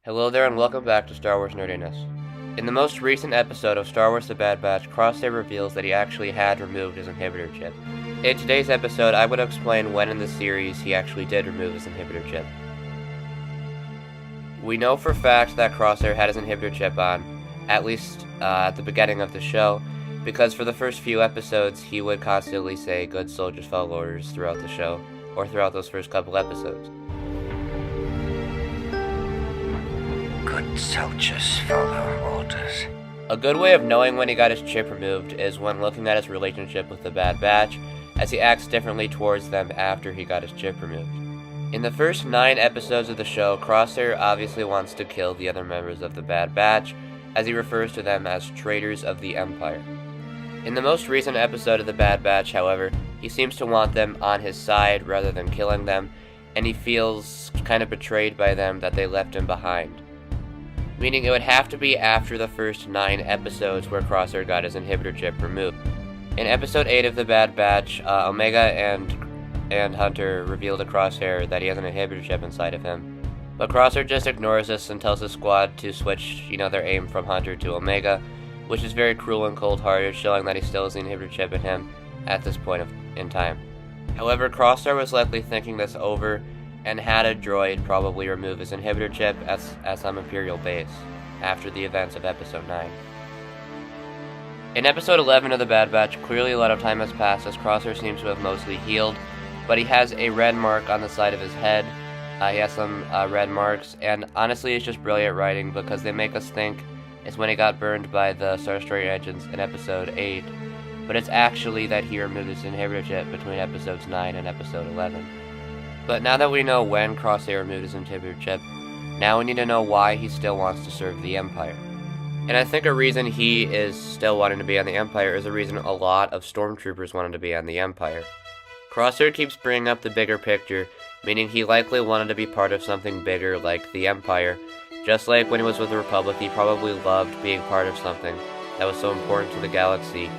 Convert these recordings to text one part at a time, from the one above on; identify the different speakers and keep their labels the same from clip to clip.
Speaker 1: Hello there and welcome back to Star Wars Nerdiness. In the most recent episode of Star Wars The Bad Batch, Crosshair reveals that he actually had removed his inhibitor chip. In today's episode, I would explain when in the series he actually did remove his inhibitor chip. We know for a fact that Crosshair had his inhibitor chip on, at least at the beginning of the show, because for the first few episodes he would constantly say "good soldiers follow orders" throughout the show, or throughout those first couple episodes.
Speaker 2: Good soldiers follow orders.
Speaker 1: A good way of knowing when he got his chip removed is when looking at his relationship with the Bad Batch, as he acts differently towards them after he got his chip removed. In the first 9 episodes of the show, Crosshair obviously wants to kill the other members of the Bad Batch, as he refers to them as traitors of the Empire. In the most recent episode of the Bad Batch, however, he seems to want them on his side rather than killing them, and he feels kind of betrayed by them that they left him behind. Meaning it would have to be after the first 9 episodes where Crosshair got his inhibitor chip removed. In episode 8 of the Bad Batch, Omega and Hunter reveal to Crosshair that he has an inhibitor chip inside of him. But Crosshair just ignores this and tells his squad to switch, their aim from Hunter to Omega, which is very cruel and cold-hearted, showing that he still has the inhibitor chip in him at this point in time. However, Crosshair was likely thinking this over and had a droid probably remove his inhibitor chip at some Imperial base after the events of Episode 9. In Episode 11 of The Bad Batch, clearly a lot of time has passed as Crosshair seems to have mostly healed, but he has a red mark on the side of his head. He has some red marks, and honestly it's just brilliant writing because they make us think it's when he got burned by the Star Destroyer engines in Episode 8, but it's actually that he removed his inhibitor chip between Episodes 9 and Episode 11. But now that we know when Crosshair removed his inhibitor chip, now we need to know why he still wants to serve the Empire. And I think a reason he is still wanting to be on the Empire is a reason a lot of stormtroopers wanted to be on the Empire. Crosshair keeps bringing up the bigger picture, meaning he likely wanted to be part of something bigger like the Empire. Just like when he was with the Republic, he probably loved being part of something that was so important to the galaxy,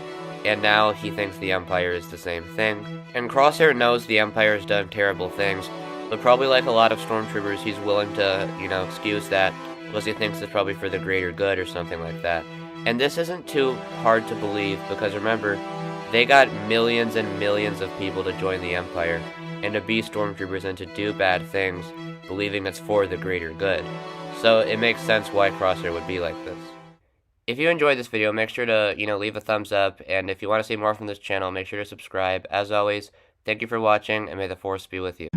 Speaker 1: and now he thinks the Empire is the same thing. And Crosshair knows the Empire has done terrible things, but probably like a lot of stormtroopers, he's willing to, excuse that, because he thinks it's probably for the greater good or something like that. And this isn't too hard to believe, because remember, they got millions and millions of people to join the Empire, and to be stormtroopers and to do bad things, believing it's for the greater good. So it makes sense why Crosshair would be like this. If you enjoyed this video, make sure to, leave a thumbs up, and if you want to see more from this channel, make sure to subscribe. As always, thank you for watching, and may the Force be with you.